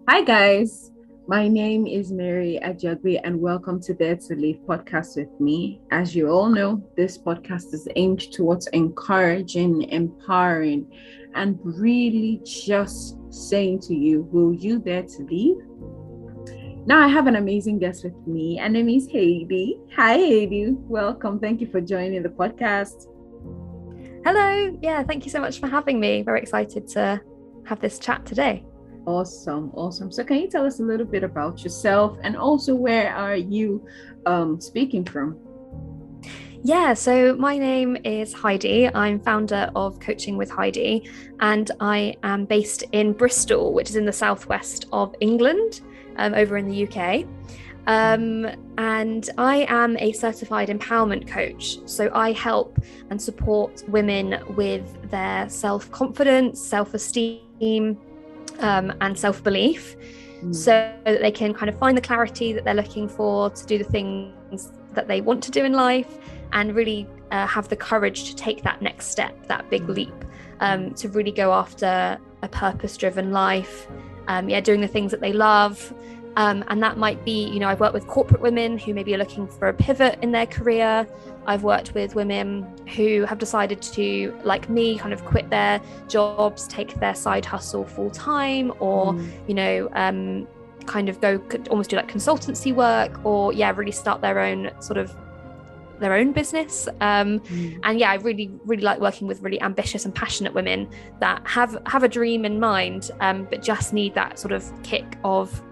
Hi, guys. My name is Mary Ajagbe, and welcome to Dare to Live podcast with me. As you all know, this podcast is aimed towards encouraging, empowering, and really just saying to you, will you dare to live? Now, I have an amazing guest with me. Her name is Heidi. Hi, Heidi. Welcome. Thank you for joining the podcast. Hello. Yeah, thank you so much for having me. Very excited to have this chat today. Awesome, awesome. So, can you tell us a little bit about yourself and also where are you speaking from? Yeah, so my name is Heidi. I'm founder of Coaching with Heidi, and I am based in Bristol, which is in the southwest of England, over in the UK. And I am a certified empowerment coach. So I help and support women with their self-confidence, self-esteem, and self-belief, so that they can kind of find the clarity that they're looking for to do the things that they want to do in life, and really have the courage to take that next step, that big leap, to really go after a purpose-driven life, doing the things that they love. And that might be, I've worked with corporate women who maybe are looking for a pivot in their career. I've worked with women who have decided to, like me, kind of quit their jobs, take their side hustle full time, or, kind of go almost do like consultancy work, or really start their own business. And I really like working with really ambitious and passionate women that have a dream in mind, but just need that sort of kick of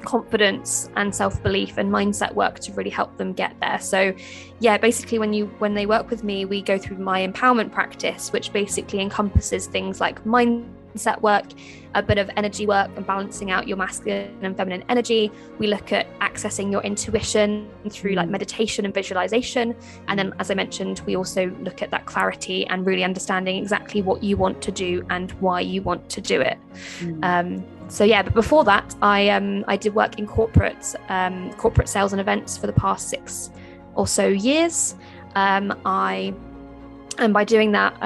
confidence and self-belief and mindset work to really help them get there. So basically when they work with me, we go through my empowerment practice, which basically encompasses things like mindset work, a bit of energy work and balancing out your masculine and feminine energy. We look at accessing your intuition through like meditation and visualization, and then, as I mentioned, we also look at that clarity and really understanding exactly what you want to do and why you want to do it. But before that, I did work in corporate sales and events for the past 6 or so years. And by doing that,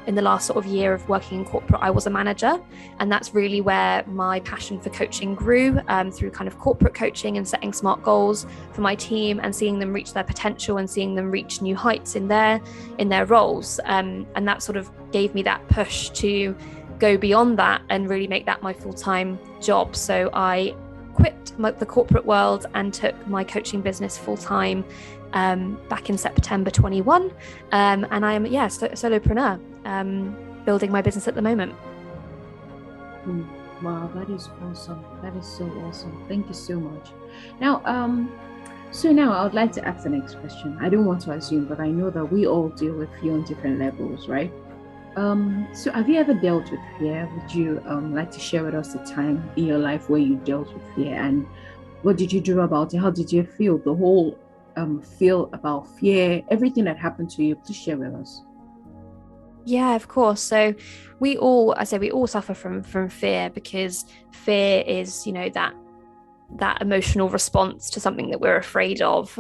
in the last sort of year of working in corporate, I was a manager. And that's really where my passion for coaching grew, through kind of corporate coaching and setting smart goals for my team and seeing them reach their potential and seeing them reach new heights in their roles. And that sort of gave me that push to go beyond that and really make that my full-time job. So I quit the corporate world and took my coaching business full-time back in September 21, and I am solopreneur, building my business at the moment. Wow, that is awesome. That is so awesome. Thank you so much. Now I would like to ask the next question. I don't want to assume, but I know that we all deal with fear on different levels, right? So have you ever dealt with fear? Would you like to share with us a time in your life where you dealt with fear, and what did you do about it? How did you feel? The whole feel about fear, everything that happened to you. Please share with us. Yeah, of course. So we all suffer from fear, because fear is, that emotional response to something that we're afraid of,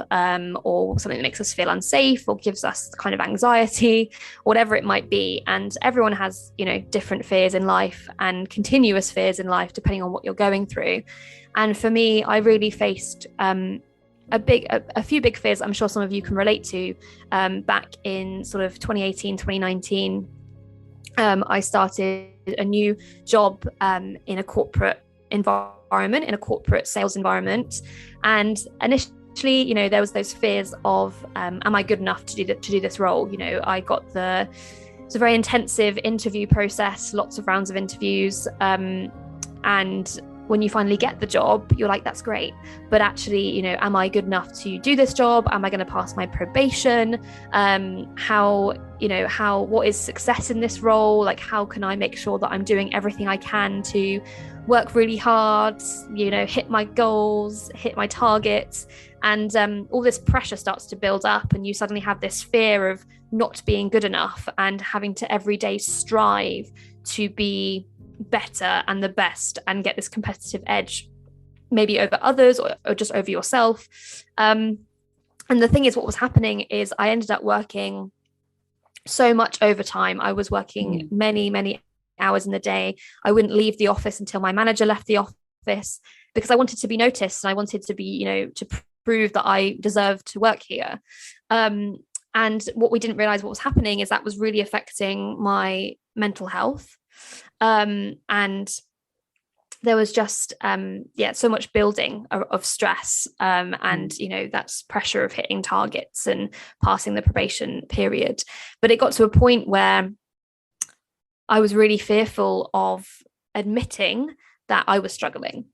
or something that makes us feel unsafe or gives us kind of anxiety, whatever it might be. And everyone has, different fears in life and continuous fears in life, depending on what you're going through. And for me, I really faced a few big fears I'm sure some of you can relate to. Back in sort of 2018, 2019, I started a new job in a corporate environment, in a corporate sales environment. And initially, there was those fears of, am I good enough to do this role? It's a very intensive interview process, lots of rounds of interviews. And when you finally get the job, you're like, that's great. But actually, am I good enough to do this job? Am I going to pass my probation? What is success in this role? Like, how can I make sure that I'm doing everything I can to work really hard, hit my goals, hit my targets? And all this pressure starts to build up, and you suddenly have this fear of not being good enough and having to every day strive to be better and the best and get this competitive edge, maybe over others or just over yourself. And the thing is, what was happening is I ended up working so much overtime. I was working many hours in the day. I wouldn't leave the office until my manager left the office. office because I wanted to be noticed and I wanted to be, to prove that I deserved to work here. And what we didn't realize what was happening is that was really affecting my mental health. And there was just so much building of stress, and that's pressure of hitting targets and passing the probation period. But it got to a point where I was really fearful of admitting that I was struggling,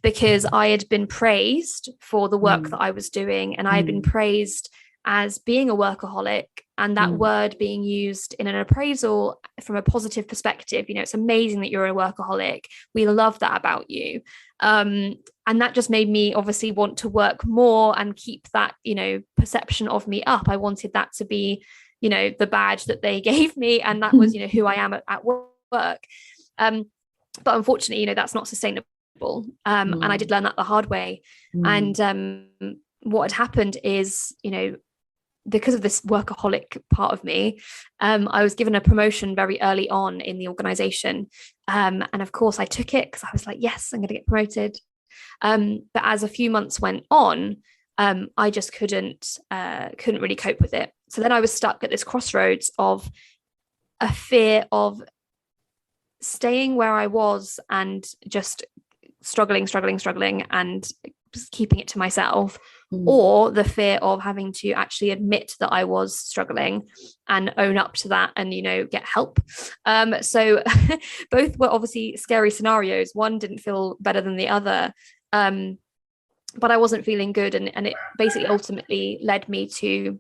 because I had been praised for the work that I was doing, and I had been praised as being a workaholic, and that word being used in an appraisal from a positive perspective. It's amazing that you're a workaholic. We love that about you. And that just made me obviously want to work more and keep that, perception of me up. I wanted that to be, the badge that they gave me. And that was, who I am at work. But unfortunately, that's not sustainable. And I did learn that the hard way. And what had happened is, because of this workaholic part of me, I was given a promotion very early on in the organization. And of course I took it because I was like, yes, I'm going to get promoted. But as a few months went on, I just couldn't really cope with it. So then I was stuck at this crossroads of a fear of staying where I was and just struggling and keeping it to myself, or the fear of having to actually admit that I was struggling and own up to that and, get help. So both were obviously scary scenarios. One didn't feel better than the other. But I wasn't feeling good. And it basically ultimately led me to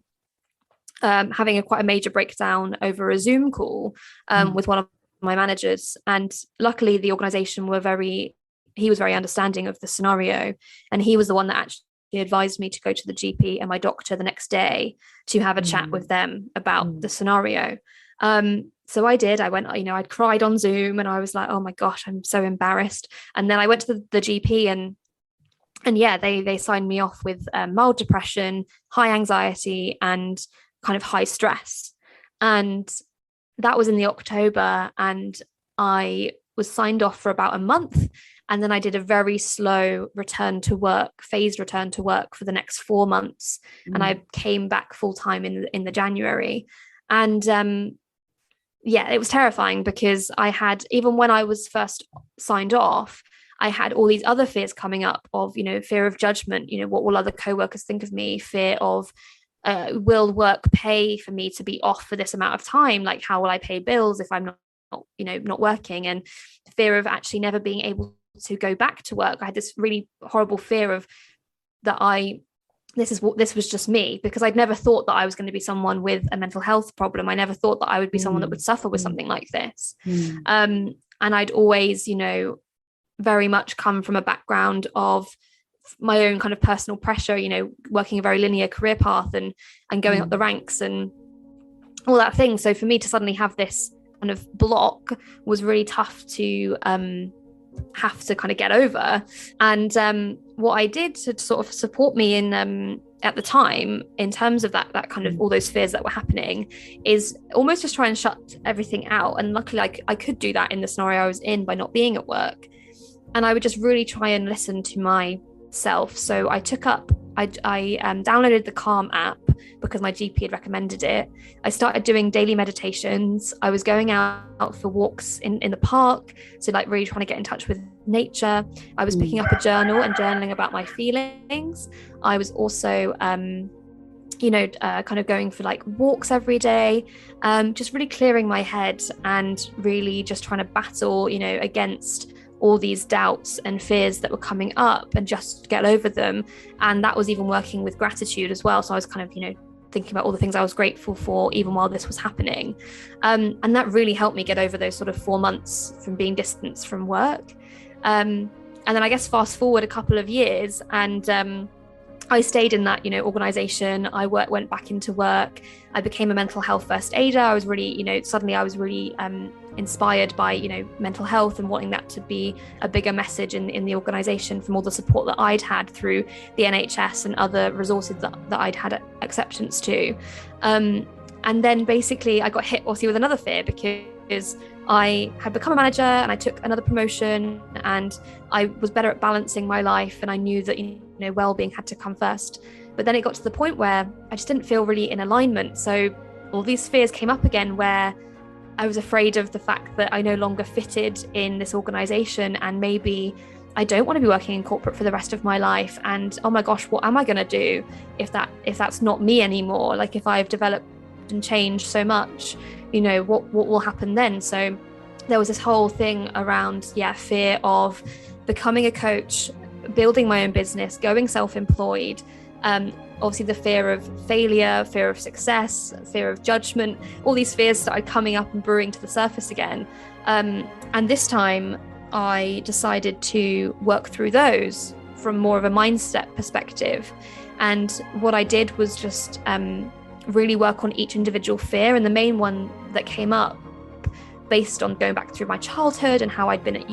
having quite a major breakdown over a Zoom call with one of my managers. And luckily the organization he was very understanding of the scenario. And he was the one that actually advised me to go to the GP and my doctor the next day to have a chat with them about the scenario. So I did. I went, I'd cried on Zoom and I was like, oh my gosh, I'm so embarrassed. And then I went to the GP and yeah, they signed me off with mild depression, high anxiety, and kind of high stress. And that was in the October, and I was signed off for about a month. And then I did a very slow phased return to work for the next 4 months. And I came back full time in the January. And it was terrifying because I had, even when I was first signed off, I had all these other fears coming up of, fear of judgment, what will other coworkers think of me? Fear of, will work pay for me to be off for this amount of time? Like, how will I pay bills if I'm not working? And fear of actually never being able to go back to work. I had this really horrible fear of that this was just me, because I'd never thought that I was going to be someone with a mental health problem. I never thought that I would be someone that would suffer with something like this. And I'd always, very much come from a background of my own kind of personal pressure, working a very linear career path and going up the ranks and all that thing. So for me to suddenly have this kind of block was really tough to have to kind of get over. And what I did to sort of support me in at the time, in terms of that kind of all those fears that were happening, is almost just try and shut everything out. And luckily I could do that in the scenario I was in by not being at work. And I would just really try and listen to myself. So I downloaded the Calm app because my GP had recommended it. I started doing daily meditations. I was going out for walks in the park, so like really trying to get in touch with nature. I was picking up a journal and journaling about my feelings. I was also kind of going for like walks every day, just really clearing my head and really just trying to battle against all these doubts and fears that were coming up and just get over them. And that was even working with gratitude as well. So I was kind of, thinking about all the things I was grateful for even while this was happening. And that really helped me get over those sort of 4 months from being distanced from work. And then I guess fast forward a couple of years, and I stayed in that, organization. I went back into work. I became a mental health first aider. I was really, suddenly I was really inspired by, mental health and wanting that to be a bigger message in the organization from all the support that I'd had through the NHS and other resources that I'd had acceptance to. And then basically I got hit also with another fear, because I had become a manager and I took another promotion and I was better at balancing my life, and I knew that, well-being had to come first. But then it got to the point where I just didn't feel really in alignment. So all these fears came up again, where I was afraid of the fact that I no longer fitted in this organization, and maybe I don't want to be working in corporate for the rest of my life. And oh my gosh, what am I going to do if that's not me anymore? Like, if I've developed and changed so much, what will happen then? So there was this whole thing around fear of becoming a coach, building my own business, going self-employed. Obviously the fear of failure, fear of success, fear of judgment, all these fears started coming up and brewing to the surface again. And this time I decided to work through those from more of a mindset perspective. And what I did was just really work on each individual fear. And the main one that came up, based on going back through my childhood and how I'd been at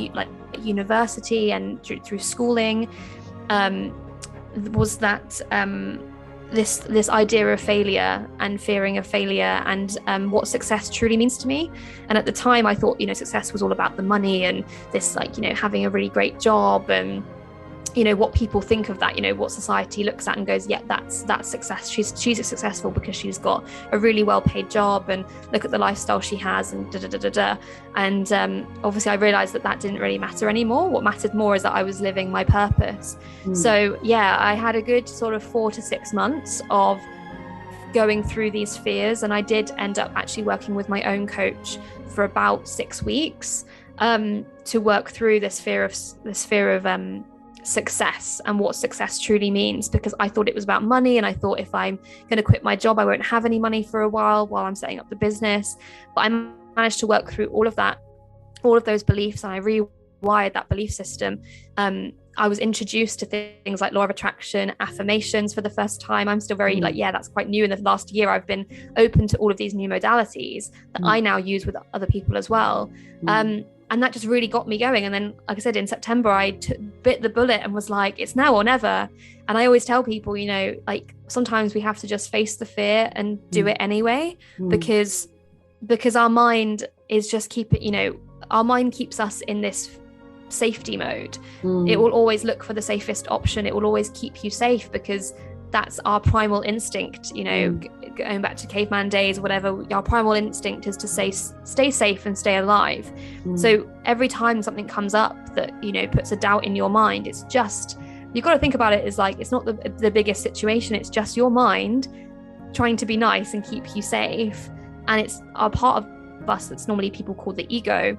university and through schooling, was that this idea of failure and fearing of failure, and what success truly means to me. And at the time I thought, success was all about the money and this, having a really great job, and what people think of that, what society looks at and goes, yeah, that's success. She's successful because she's got a really well-paid job, and look at the lifestyle she has, and And obviously I realized that didn't really matter anymore. What mattered more is that I was living my purpose. So I had a good sort of 4 to 6 months of going through these fears, and I did end up actually working with my own coach for about 6 weeks to work through this fear of success and what success truly means, because I thought it was about money, and I thought if I'm going to quit my job I won't have any money for a while I'm setting up the business. But I managed to work through all of those beliefs, and I rewired that belief system. I was introduced to things like law of attraction, affirmations for the first time. I'm still very that's quite new. In the last year I've been open to all of these new modalities that I now use with other people as well. And that just really got me going. And then, like I said, in September, I bit the bullet and was like, it's now or never. And I always tell people, sometimes we have to just face the fear and do it anyway, because our mind is just our mind keeps us in this safety mode. It will always look for the safest option. It will always keep you safe, because that's our primal instinct, going back to caveman days, whatever. Our primal instinct is to stay safe and stay alive. So every time something comes up that, puts a doubt in your mind, it's just, you've got to think about it as it's not the biggest situation. It's just your mind trying to be nice and keep you safe. And it's a part of us that's normally people call the ego.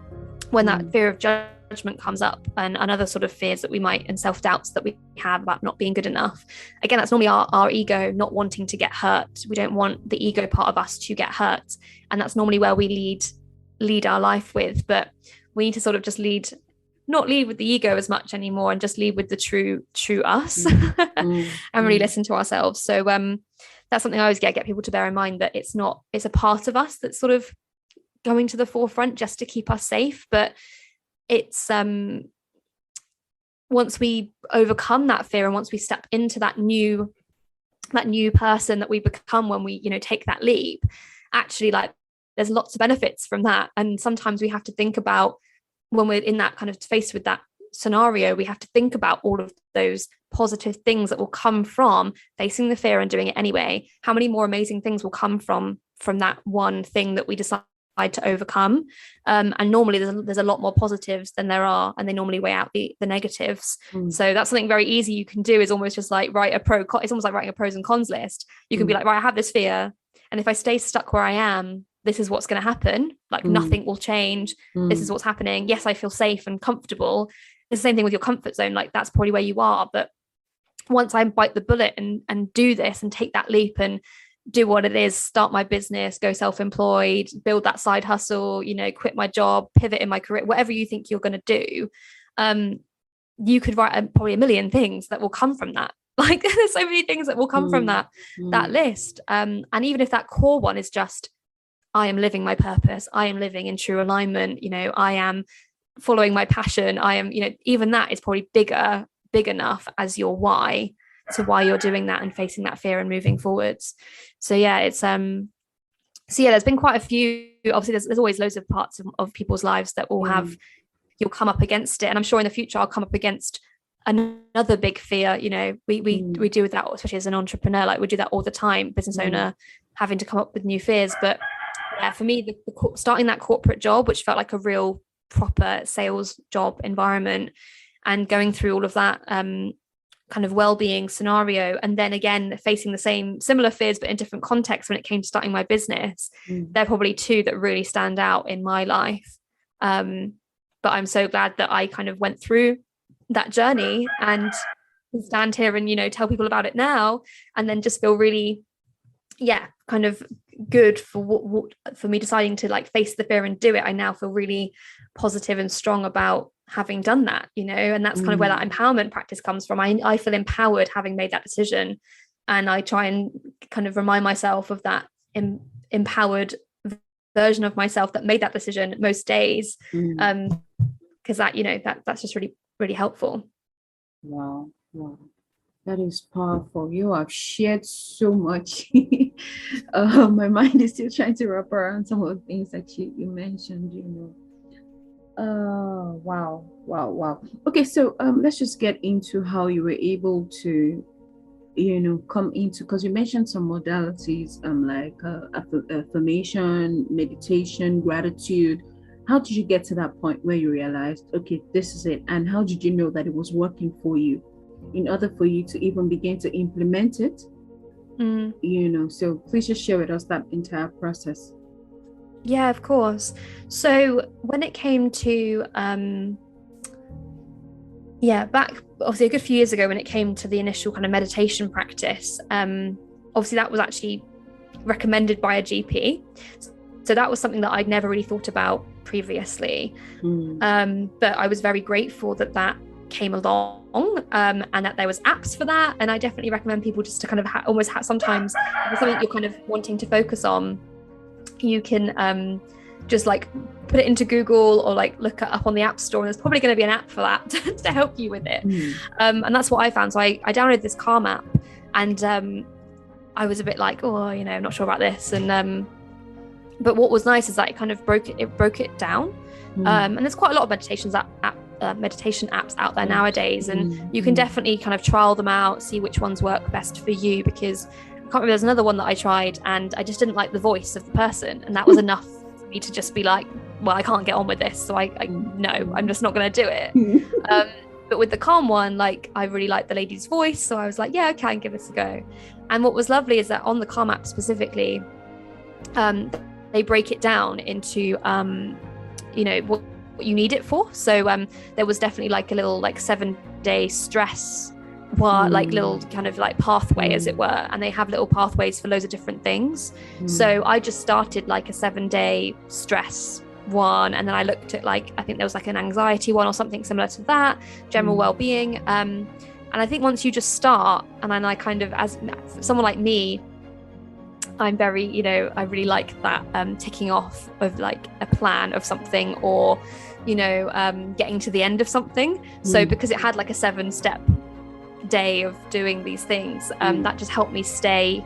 When that fear of judgment comes up, and other sort of fears that we might, and self-doubts that we have about not being good enough, again, that's normally our ego not wanting to get hurt. We don't want the ego part of us to get hurt, and that's normally where we lead our life with. But we need to sort of just not lead with the ego as much anymore, and just lead with the true us, and really listen to ourselves. So that's something I always get people to bear in mind, that it's a part of us that's sort of going to the forefront just to keep us safe. But it's once we overcome that fear, and once we step into that new person that we become when we take that leap, actually, there's lots of benefits from that. And sometimes we have to think about, when we're in that kind of faced with that scenario, we have to think about all of those positive things that will come from facing the fear and doing it anyway. How many more amazing things will come from that one thing that we decide to overcome? And normally there's a lot more positives than there are, and they normally weigh out the negatives. So that's something very easy you can do, is almost just write it's almost like writing a pros and cons list. You can be like, right, I have this fear, and if I stay stuck where I am, this is what's going to happen. Nothing will change. This is what's happening. Yes, I feel safe and comfortable. It's the same thing with your comfort zone. That's probably where you are. But once I bite the bullet and do this and take that leap and do what it is, start my business, go self-employed, build that side hustle, quit my job, pivot in my career, whatever you think you're going to do, you could write probably a million things that will come from that. There's so many things that will come from that list. And even if that core one is just, I am living my purpose, I am living in true alignment, I am following my passion, I am, even that is probably big enough as your why, to why you're doing that and facing that fear and moving forwards. So it's So yeah, there's been quite a few. Obviously, there's always loads of parts of people's lives that will have, you'll come up against it, and I'm sure in the future I'll come up against another big fear. We do that, especially as an entrepreneur, like we do that all the time, business owner, having to come up with new fears. But yeah, for me, starting that corporate job, which felt like a real proper sales job environment, and going through all of that kind of well-being scenario, and then again facing the same similar fears but in different contexts when it came to starting my business, they're probably two that really stand out in my life. But I'm so glad that I kind of went through that journey and stand here and tell people about it now, and then just feel really kind of good for me deciding to like face the fear and do it. I now feel really positive and strong about having done that, and that's kind of where that empowerment practice comes from. I feel empowered having made that decision, and I try and kind of remind myself of that empowered version of myself that made that decision most days, because that's just really, really helpful. Wow. That is powerful. You have shared so much. My mind is still trying to wrap around some of the things that you mentioned, Wow. Okay, so let's just get into how you were able to, come into, because you mentioned some modalities, like affirmation, meditation, gratitude. How did you get to that point where you realized, okay, this is it? And how did you know that it was working for you in order for you to even begin to implement it? So please just share with us that entire process. Yeah, of course. So when it came to back obviously a good few years ago, when it came to the initial kind of meditation practice, obviously that was actually recommended by a GP. So that was something that I'd never really thought about previously. But I was very grateful that came along, and that there was apps for that. And I definitely recommend people just to kind of almost sometimes if it's something you're kind of wanting to focus on, you can just like put it into Google or like look it up on the App Store, and there's probably going to be an app for that to help you with it. And that's what I found. So I downloaded this Calm app, and I was a bit like, I'm not sure about this. And but what was nice is that it kind of broke it down. And there's quite a lot of meditation apps out there nowadays, and you can definitely kind of trial them out, see which ones work best for you, because I can't remember, there's another one that I tried and I just didn't like the voice of the person, and that was enough for me to just be like, well, I can't get on with this, so I'm just not going to do it. But with the Calm one, like I really liked the lady's voice, so I was like, yeah, okay, I can give this a go. And what was lovely is that on the Calm app specifically, they break it down into what you need it for. So there was definitely like a little like 7-day stress like little kind of like pathway, as it were, and they have little pathways for loads of different things. So I just started like a 7-day stress one, and then I looked at like, I think there was like an anxiety one or something similar to that, general well-being, and I think once you just start, and then I kind of, as someone like me, I'm very, I really like that ticking off of like a plan of something, or getting to the end of something. So because it had like a 7-step day of doing these things, that just helped me stay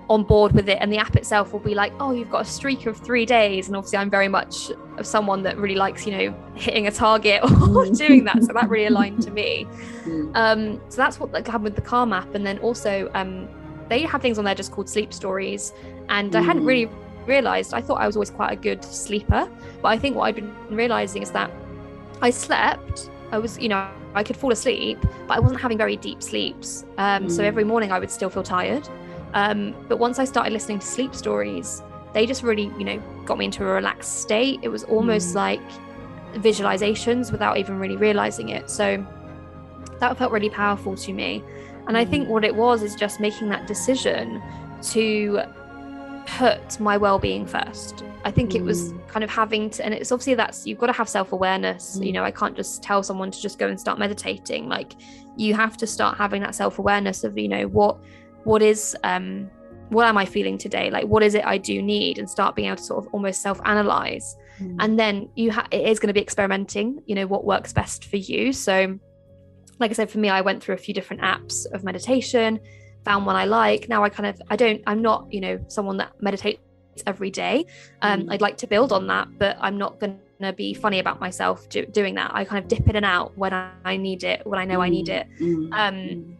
on board with it. And the app itself will be like, oh, you've got a streak of 3 days, and obviously I'm very much of someone that really likes hitting a target or doing that, so that really aligned to me. So that's what happened with the Calm app. And then also they have things on there just called sleep stories, and I hadn't really realized, I thought I was always quite a good sleeper, but I think what I'd been realizing is that I slept, I was I could fall asleep, but I wasn't having very deep sleeps. So every morning I would still feel tired. But once I started listening to sleep stories, they just really, got me into a relaxed state. It was almost like visualizations without even really realizing it. So that felt really powerful to me. And I think what it was is just making that decision to put my well-being first. I think it was kind of having to, and it's obviously you've got to have self-awareness. I can't just tell someone to just go and start meditating. Like, you have to start having that self-awareness of, what am I feeling today? Like, what is it I do need? And start being able to sort of almost self-analyze. And then it is going to be experimenting, what works best for you. So like I said, for me, I went through a few different apps of meditation, found one I like. Now I'm not, someone that meditates every day. I'd like to build on that, but I'm not going to be funny about myself doing that. I kind of dip in and out when I need it, when I know I need it.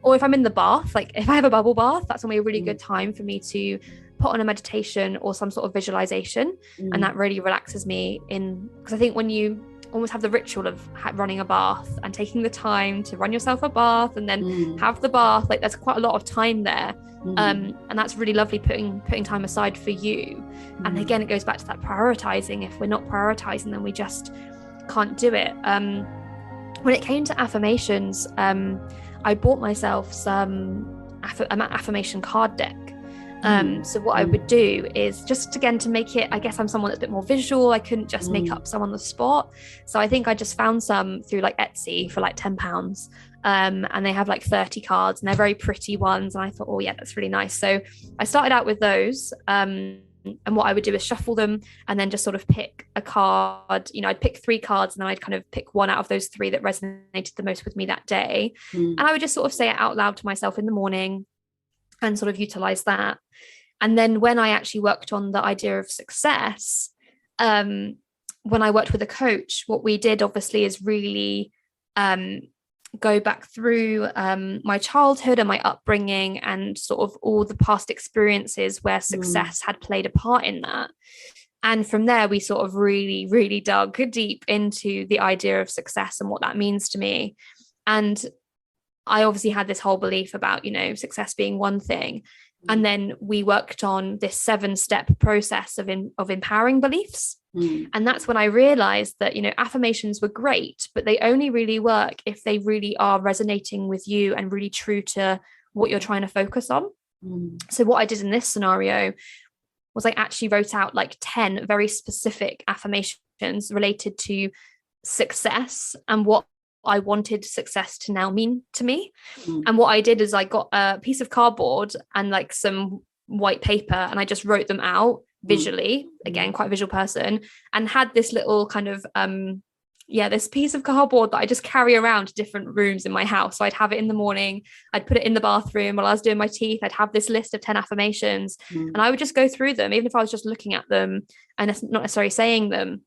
Or if I'm in the bath, like if I have a bubble bath, that's normally a really good time for me to put on a meditation or some sort of visualization, and that really relaxes me because I think when you almost have the ritual of running a bath and taking the time to run yourself a bath and then have the bath, like there's quite a lot of time there, and that's really lovely, putting time aside for you. And again, it goes back to that prioritizing. If we're not prioritizing, then we just can't do it. When it came to affirmations, I bought myself some affirmation card deck. So what I would do is just, again, to make it, I guess I'm someone that's a bit more visual. I couldn't just make up some on the spot. So I think I just found some through like Etsy for like £10. And they have like 30 cards and they're very pretty ones. And I thought, oh yeah, that's really nice. So I started out with those. And what I would do is shuffle them and then just sort of pick a card. I'd pick 3 cards and then I'd kind of pick one out of those 3 that resonated the most with me that day. And I would just sort of say it out loud to myself in the morning and sort of utilize that. And then when I actually worked on the idea of success, when I worked with a coach, what we did obviously is really go back through my childhood and my upbringing and sort of all the past experiences where success had played a part in that. And from there, we sort of really, really dug deep into the idea of success and what that means to me. And I obviously had this whole belief about, success being one thing. And then we worked on this 7-step process of empowering beliefs. And that's when I realized that, affirmations were great, but they only really work if they really are resonating with you and really true to what you're trying to focus on. So what I did in this scenario was I actually wrote out like 10 very specific affirmations related to success and what I wanted success to now mean to me. And what I did is I got a piece of cardboard and like some white paper and I just wrote them out visually, again, quite a visual person, and had this little kind of this piece of cardboard that I just carry around to different rooms in my house. So I'd have it in the morning, I'd put it in the bathroom while I was doing my teeth, I'd have this list of 10 affirmations and I would just go through them, even if I was just looking at them and not necessarily saying them.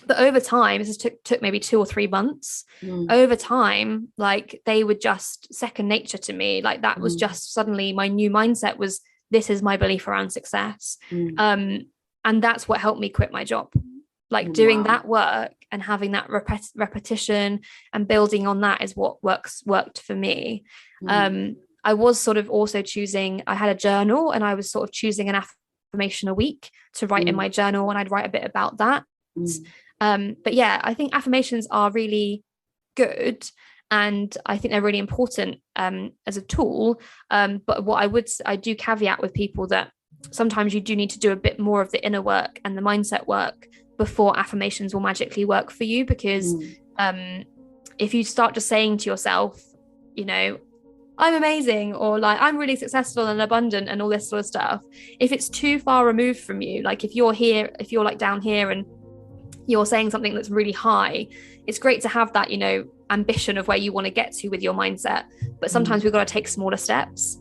But over time, this took maybe 2 or 3 months. Over time, like they were just second nature to me. Like that was just suddenly my new mindset was, this is my belief around success. And that's what helped me quit my job. Like doing that work and having that repetition and building on that is what worked for me. I was sort of also I had a journal and I was sort of choosing an affirmation a week to write in my journal, and I'd write a bit about that. But yeah, I think affirmations are really good and I think they're really important as a tool. But what I do caveat with people that sometimes you do need to do a bit more of the inner work and the mindset work before affirmations will magically work for you, because if you start just saying to yourself, I'm amazing, or like I'm really successful and abundant and all this sort of stuff, if it's too far removed from you, like if you're like down here and you're saying something that's really high, it's great to have that, ambition of where you want to get to with your mindset. But sometimes we've got to take smaller steps.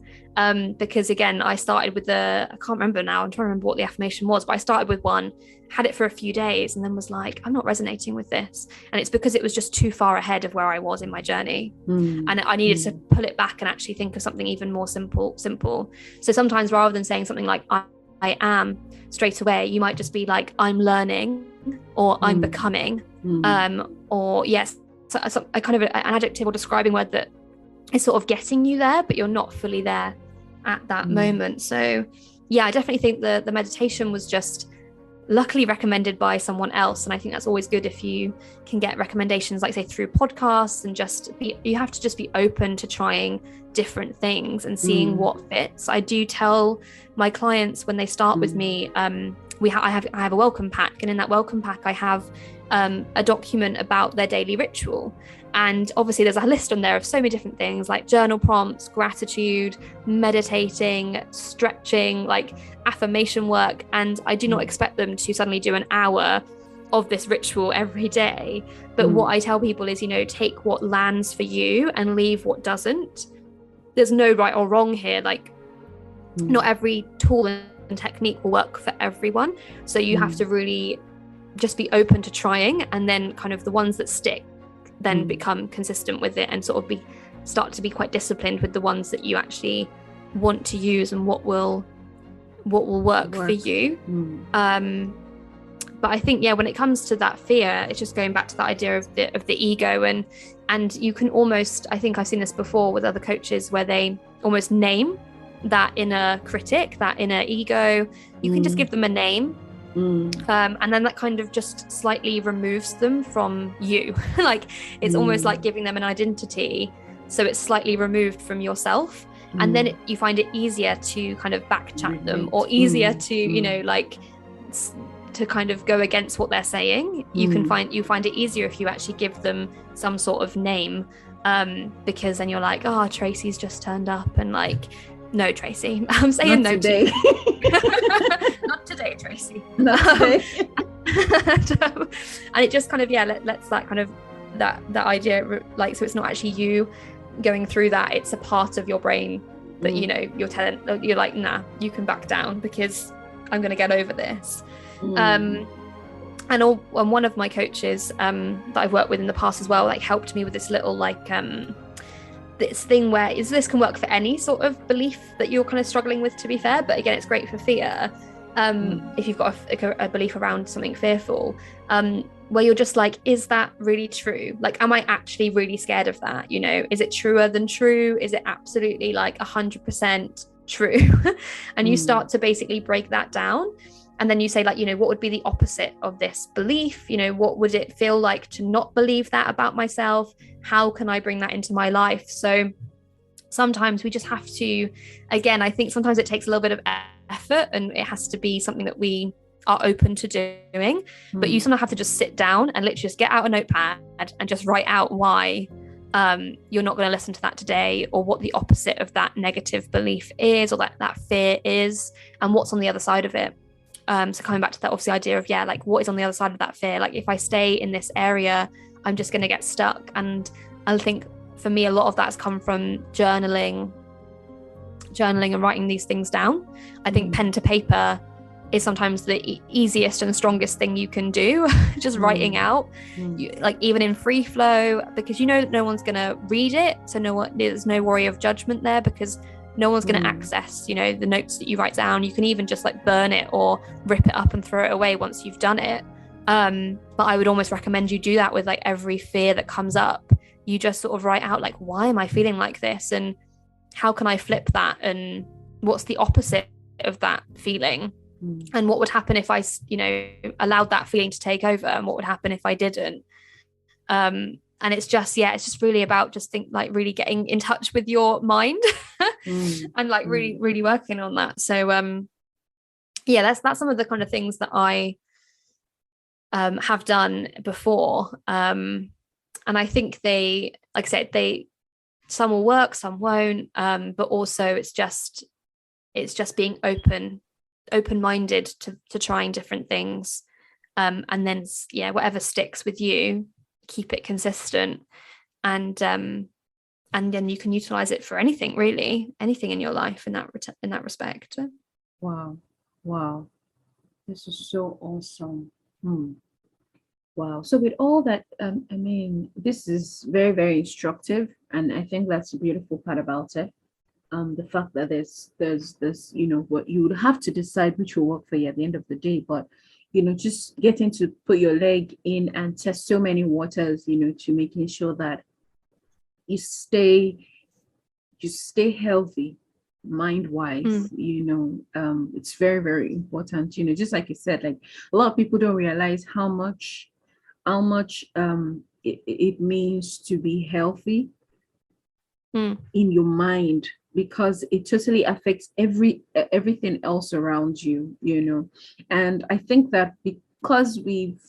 Because again, I started with I can't remember now, I'm trying to remember what the affirmation was, but I started with one, had it for a few days, and then was like, I'm not resonating with this. And it's because it was just too far ahead of where I was in my journey. And I needed to pull it back and actually think of something even more simple. So sometimes rather than saying something like, I am straight away, you might just be like, I'm learning, or I'm becoming, or yes, so a kind of an adjective or describing word that is sort of getting you there, but you're not fully there at that moment. So yeah, I definitely think the meditation was just luckily recommended by someone else, and I think that's always good if you can get recommendations, like say through podcasts, and you have to just be open to trying different things and seeing what fits. I do tell my clients when they start with me, I have a welcome pack, and in that welcome pack I have a document about their daily ritual. And obviously there's a list on there of so many different things, like journal prompts, gratitude, meditating, stretching, like affirmation work. And I do not expect them to suddenly do an hour of this ritual every day. But what I tell people is, take what lands for you and leave what doesn't. There's no right or wrong here. Like not every tool and technique will work for everyone. So you have to really just be open to trying, and then kind of the ones that stick then become consistent with it, and sort of start to be quite disciplined with the ones that you actually want to use and what will work for you. But I think, when it comes to that fear, it's just going back to that idea of the ego, and you can almost, I think I've seen this before with other coaches, where they almost name that inner critic, that inner ego. You can just give them a name, and then that kind of just slightly removes them from you. Like it's almost like giving them an identity, so it's slightly removed from yourself. And then you find it easier to kind of backchat them, or easier to to kind of go against what they're saying. You find it easier if you actually give them some sort of name, because then you're like, oh, Tracy's just turned up, and like, no, Tracy, I'm saying no today. Not today, Tracy. Not today. And it just kind of lets that kind of that idea, like, so it's not actually you going through that, it's a part of your brain that you're like, nah, you can back down because I'm going to get over this. And one of my coaches that I've worked with in the past as well, like, helped me with this little like this thing where this can work for any sort of belief that you're kind of struggling with, to be fair, but again, it's great for fear. If you've got a belief around something fearful, where you're just like, is that really true? Like, am I actually really scared of that? Is it truer than true? Is it absolutely like 100% true? And you start to basically break that down. And then you say, like, what would be the opposite of this belief? What would it feel like to not believe that about myself? How can I bring that into my life? So sometimes we just have to, again, I think sometimes it takes a little bit of effort, and it has to be something that we are open to doing. But you sometimes have to just sit down and literally just get out a notepad and just write out why you're not going to listen to that today, or what the opposite of that negative belief is, or that fear is, and what's on the other side of it. So coming back to that, obviously, idea of like, what is on the other side of that fear? Like, if I stay in this area, I'm just going to get stuck. And I think for me, a lot of that's come from journaling and writing these things down. I think pen to paper is sometimes the easiest and strongest thing you can do. Just writing out, like, even in free flow, because no one's going to read it, so there's no worry of judgment there, because no one's going to access the notes that you write down. You can even just like burn it or rip it up and throw it away once you've done it. But I would almost recommend you do that with like every fear that comes up. You just sort of write out, like, why am I feeling like this, and how can I flip that, and what's the opposite of that feeling, and what would happen if I allowed that feeling to take over, and what would happen if I didn't. And it's just really about just really getting in touch with your mind and like really working on that. So that's some of the kind of things that I have done before, and I think they, like I said, some will work, some won't, but also it's just being open-minded to trying different things, and then whatever sticks with you, keep it consistent, and then you can utilize it for anything in your life in that respect. Wow, this is so awesome. Wow. So with all that, I mean, this is very, very instructive, and I think that's the beautiful part about it. The fact that there's this, what you would have to decide which will work for you at the end of the day, but just getting to put your leg in and test so many waters, to making sure that you stay healthy mind-wise. It's very, very important. Just like you said, like, a lot of people don't realize how much it means to be healthy in your mind, because it totally affects everything else around you. And I think that because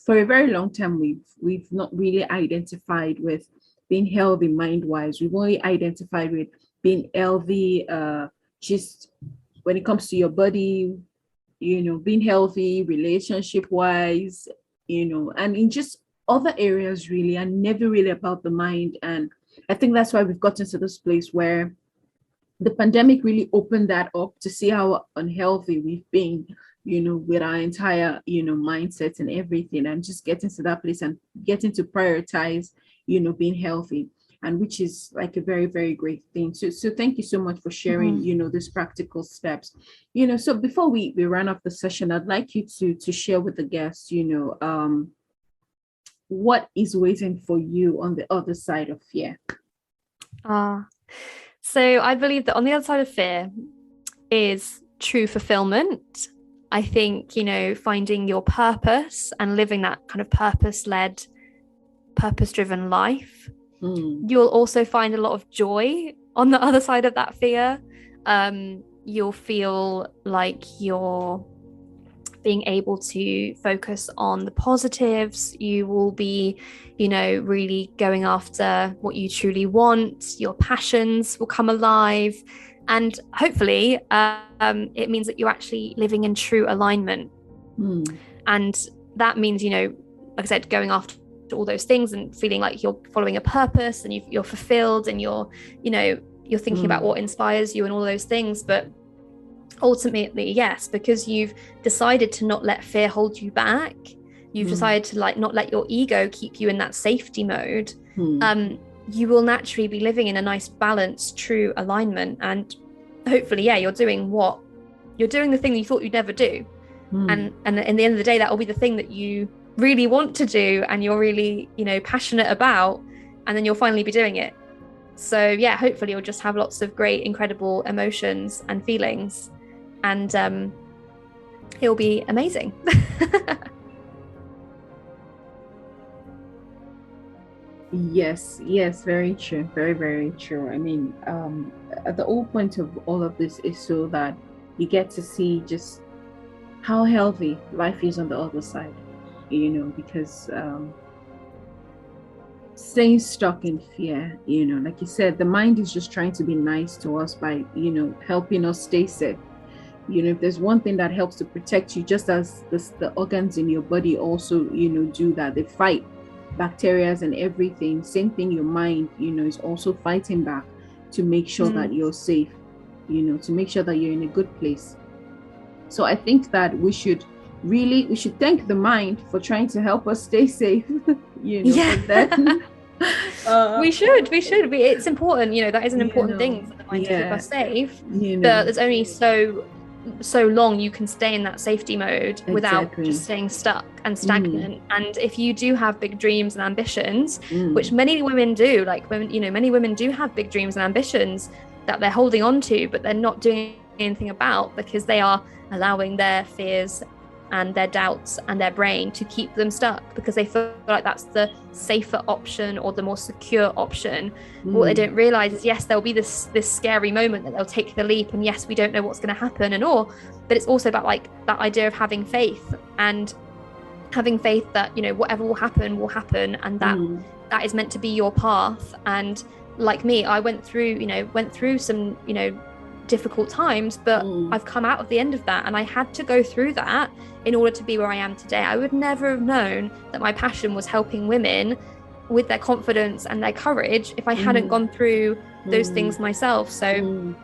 for a very long time we've not really identified with being healthy mind-wise. We've only identified with being healthy just when it comes to your body, being healthy relationship-wise, and in just other areas really, and never really about the mind. And I think that's why we've gotten to this place where the pandemic really opened that up to see how unhealthy we've been, with our entire, mindset and everything, and just getting to that place and getting to prioritize, being healthy, and which is like a very, very great thing. So thank you so much for sharing, these practical steps. So before we run off the session, I'd like you to share with the guests, what is waiting for you on the other side of fear. So I believe that on the other side of fear is true fulfillment. I think, finding your purpose and living that kind of purpose-led, purpose-driven life. You'll also find a lot of joy on the other side of that fear. You'll feel like you're being able to focus on the positives. You will be, really going after what you truly want. Your passions will come alive. And hopefully, it means that you're actually living in true alignment. And that means, like I said, going after all those things and feeling like you're following a purpose and you're fulfilled, and you're thinking about what inspires you and all those things. But ultimately, yes, because you've decided to not let fear hold you back, you've decided to not let your ego keep you in that safety mode, you will naturally be living in a nice balanced, true alignment. And hopefully, you're doing the thing that you thought you'd never do. And in the end of the day, that will be the thing that you really want to do and you're really, passionate about, and then you'll finally be doing it. So hopefully you'll just have lots of great, incredible emotions and feelings, and it'll be amazing. Yes, very true. Very, very true. I mean, the whole point of all of this is so that you get to see just how healthy life is on the other side, because staying stuck in fear, like you said, the mind is just trying to be nice to us by, helping us stay safe. If there's one thing that helps to protect you, just as the organs in your body also, do that, they fight bacteria and everything. Same thing, your mind, is also fighting back to make sure that you're safe, to make sure that you're in a good place. So I think that we should thank the mind for trying to help us stay safe. Then, we should. It's important. That is an important thing for the mind to keep us safe. But there's only so long you can stay in that safety mode without just staying stuck and stagnant. And if you do have big dreams and ambitions, which many women do, many women do have big dreams and ambitions that they're holding on to, but they're not doing anything about, because they are allowing their fears and their doubts and their brain to keep them stuck, because they feel like that's the safer option or the more secure option. What they don't realize is, yes, there'll be this scary moment that they'll take the leap, and yes, we don't know what's going to happen and all, but it's also about that idea of having faith, and having faith that whatever will happen, and that is meant to be your path. And like me, I went through some difficult times, but I've come out of the end of that, and I had to go through that in order to be where I am today. I would never have known that my passion was helping women with their confidence and their courage if I hadn't gone through those things myself. So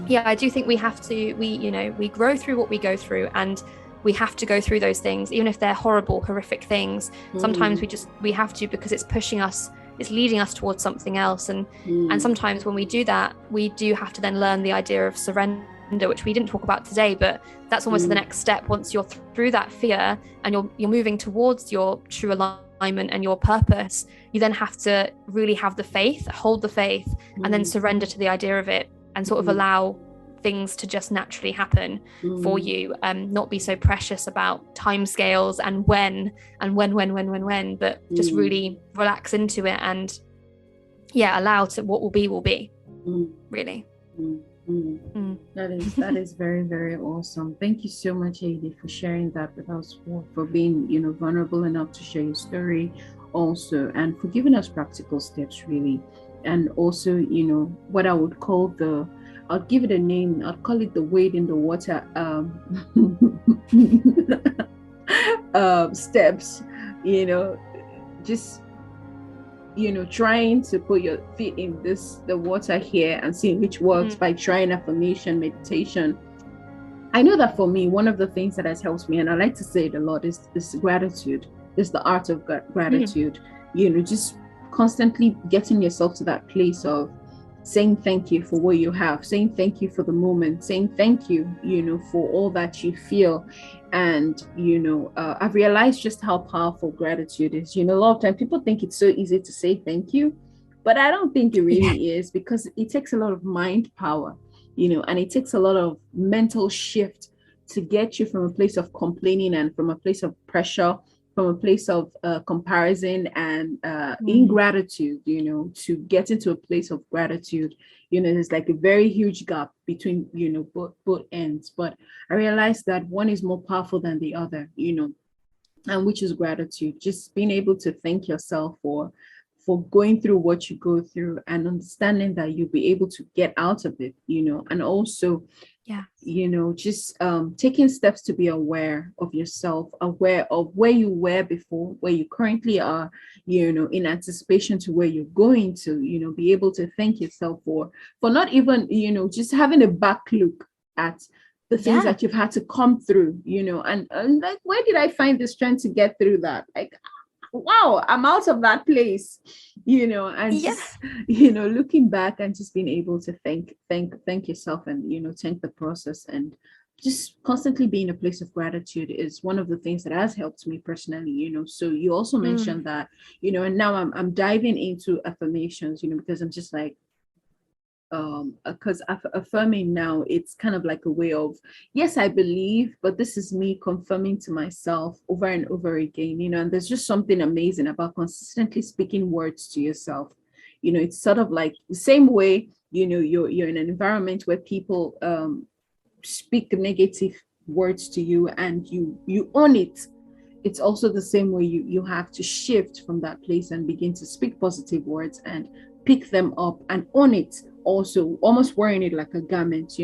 I do think we have to, we grow through what we go through, and we have to go through those things, even if they're horrible, horrific things. Sometimes we have to, because it's pushing us, it's leading us towards something else. And sometimes when we do that, we do have to then learn the idea of surrender, which we didn't talk about today, but that's almost the next step. Once you're through that fear and you're moving towards your true alignment and your purpose, you then have to really have the faith, hold the faith, and then surrender to the idea of it, and sort of allow things to just naturally happen for you, not be so precious about timescales and when, but just really relax into it, and allow to what will be really. That is very, very awesome. Thank you so much, Heidi, for sharing that with us, for being vulnerable enough to share your story also, and for giving us practical steps, really. And also, what I would call I'll give it a name. I'll call it the wade in the water steps. Just trying to put your feet in the water here and seeing which works by trying affirmation, meditation. I know that for me, one of the things that has helped me, and I like to say it a lot, is gratitude. Is the art of gratitude. Just constantly getting yourself to that place of saying thank you for what you have, saying thank you for the moment, saying thank you, for all that you feel. And, I've realized just how powerful gratitude is. A lot of times people think it's so easy to say thank you, but I don't think it really is, because it takes a lot of mind power, and it takes a lot of mental shift to get you from a place of complaining and from a place of pressure, from a place of comparison and ingratitude, to get into a place of gratitude. There's like a very huge gap between, both ends. But I realized that one is more powerful than the other, and which is gratitude. Just being able to thank yourself for going through what you go through, and understanding that you'll be able to get out of it, and also just taking steps to be aware of yourself, aware of where you were before, where you currently are, in anticipation to where you're going to, be able to thank yourself for not even, just having a back look at the things that you've had to come through, and like, where did I find the strength to get through that? Like, wow, I'm out of that place, and just, looking back and just being able to thank yourself, and, thank the process, and just constantly being a place of gratitude is one of the things that has helped me personally, So you also mentioned that, and now I'm diving into affirmations, because I'm just like, because affirming now, it's kind of like a way of, yes, I believe, but this is me confirming to myself over and over again, and there's just something amazing about consistently speaking words to yourself. It's sort of like the same way, you're in an environment where people speak negative words to you, and you own it. It's also the same way you have to shift from that place and begin to speak positive words and pick them up and own it, also almost wearing it like a garment, so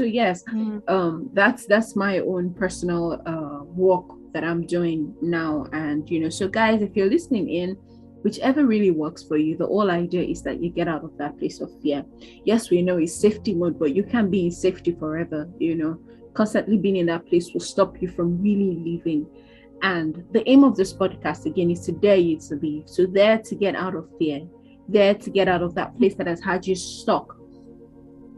yes. That's my own personal work that I'm doing now. And so guys, if you're listening in, whichever really works for you, the whole idea is that you get out of that place of fear. Yes, we know it's safety mode, but you can't be in safety forever. Constantly being in that place will stop you from really living. And the aim of this podcast, again, is to dare you to leave. So there to get out of fear, there to get out of that place that has had you stuck,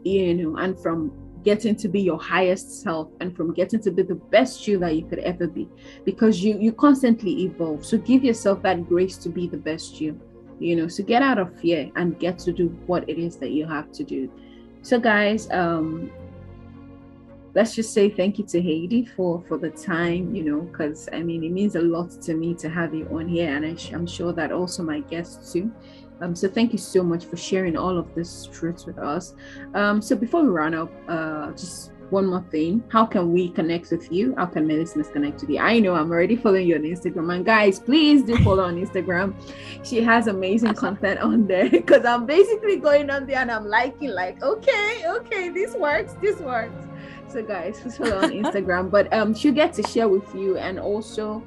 and from getting to be your highest self, and from getting to be the best you that you could ever be, because you constantly evolve. So give yourself that grace to be the best you, so get out of fear and get to do what it is that you have to do. So guys, let's just say thank you to Heidi for the time, because it means a lot to me to have you on here, and I'm sure that also my guests too. So thank you so much for sharing all of this truth with us. So before we run up, just one more thing. How can we connect with you? How can my listeners connect with you? I know I'm already following you on Instagram, and guys, please do follow on Instagram. She has amazing content on there, because I'm basically going on there and I'm liking, like, okay, this works. So guys, please follow on Instagram. But she'll get to share with you, and also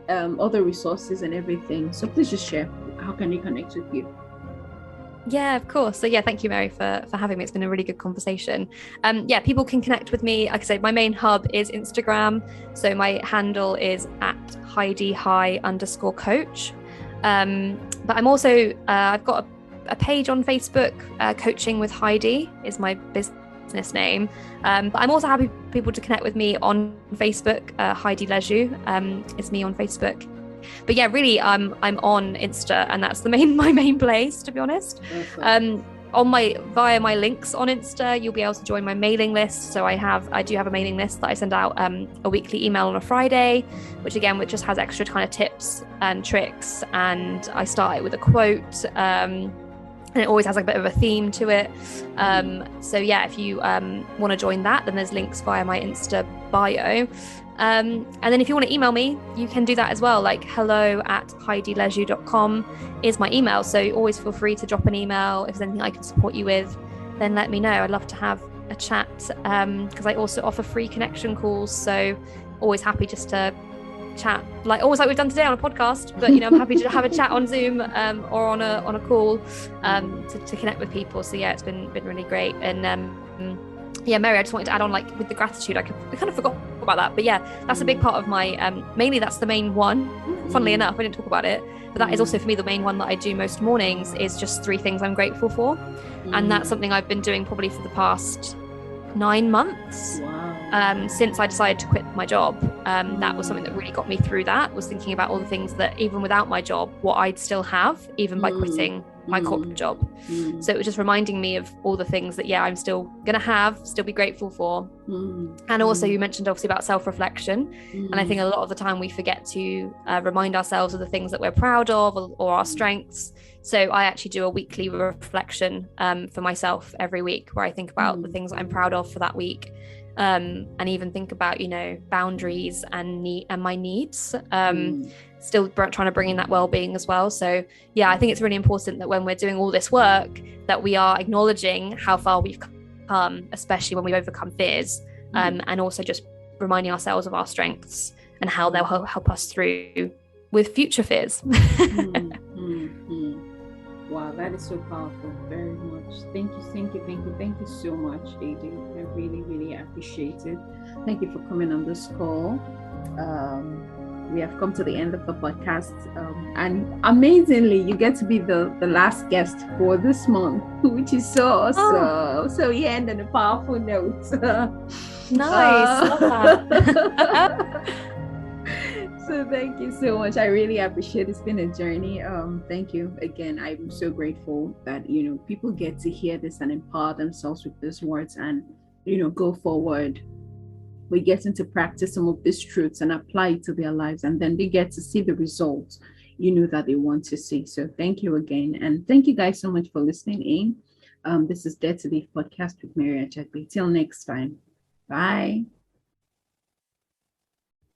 other resources and everything. So please just share. How can they connect with you? Yeah, of course. So thank you, Mary, for having me. It's been a really good conversation. People can connect with me. Like I said, my main hub is Instagram. So my handle is at Heidi_coach. But I'm also, I've got a page on Facebook, Coaching with Heidi is my business name. But I'm also happy for people to connect with me on Facebook. Heidi Lesiw is me on Facebook. But yeah, really, I'm on Insta, and that's my main place, to be honest. Awesome. Via my links on Insta, you'll be able to join my mailing list. So I do have a mailing list that I send out a weekly email on a Friday, which just has extra kind of tips and tricks. And I start it with a quote, and it always has like a bit of a theme to it. So yeah, if you want to join that, then there's links via my Insta bio. And then if you want to email me, you can do that as well, like hello@heidilesiw.com is my email. So always feel free to drop an email. If there's anything I can support you with, then let me know. I'd love to have a chat, because I also offer free connection calls. So always happy just to chat, like almost like we've done today on a podcast. But I'm happy to have a chat on Zoom or on a call to connect with people. So yeah, it's been really great. And yeah, Mary, I just wanted to add on, like, with the gratitude, I kind of forgot about that, but yeah, that's a big part of my mainly that's the main one. Funnily enough, I didn't talk about it, but that is also for me the main one that I do most mornings, is just 3 things I'm grateful for. And that's something I've been doing probably for the past 9 months. Wow. Since I decided to quit my job. That was something that really got me through that, was thinking about all the things that even without my job, what I'd still have, even by quitting my corporate job. So it was just reminding me of all the things that, I'm still going to still be grateful for. And also you mentioned obviously about self-reflection. And I think a lot of the time we forget to remind ourselves of the things that we're proud of, or our strengths. So I actually do a weekly reflection for myself every week, where I think about the things I'm proud of for that week. And even think about, boundaries and my needs. Still trying to bring in that well-being as well. So yeah, I think it's really important that when we're doing all this work, that we are acknowledging how far we've come, especially when we've overcome fears, and also just reminding ourselves of our strengths and how they'll help us through with future fears. Wow, that is so powerful. Very much. Thank you so much, Heidi. I really, really appreciate it. Thank you for coming on this call. We have come to the end of the podcast, and amazingly, you get to be the last guest for this month, which is so awesome. So yeah, and then a powerful note. Nice. Love that. So thank you so much. I really appreciate it. It's been a journey. Thank you again. I'm so grateful that people get to hear this and empower themselves with these words, and go forward. We get into practice some of these truths and apply it to their lives, and then they get to see the results that they want to see. So thank you again, and thank you guys so much for listening in. This is Dare to Live podcast with Mary Ajagbe. Till next time. Bye.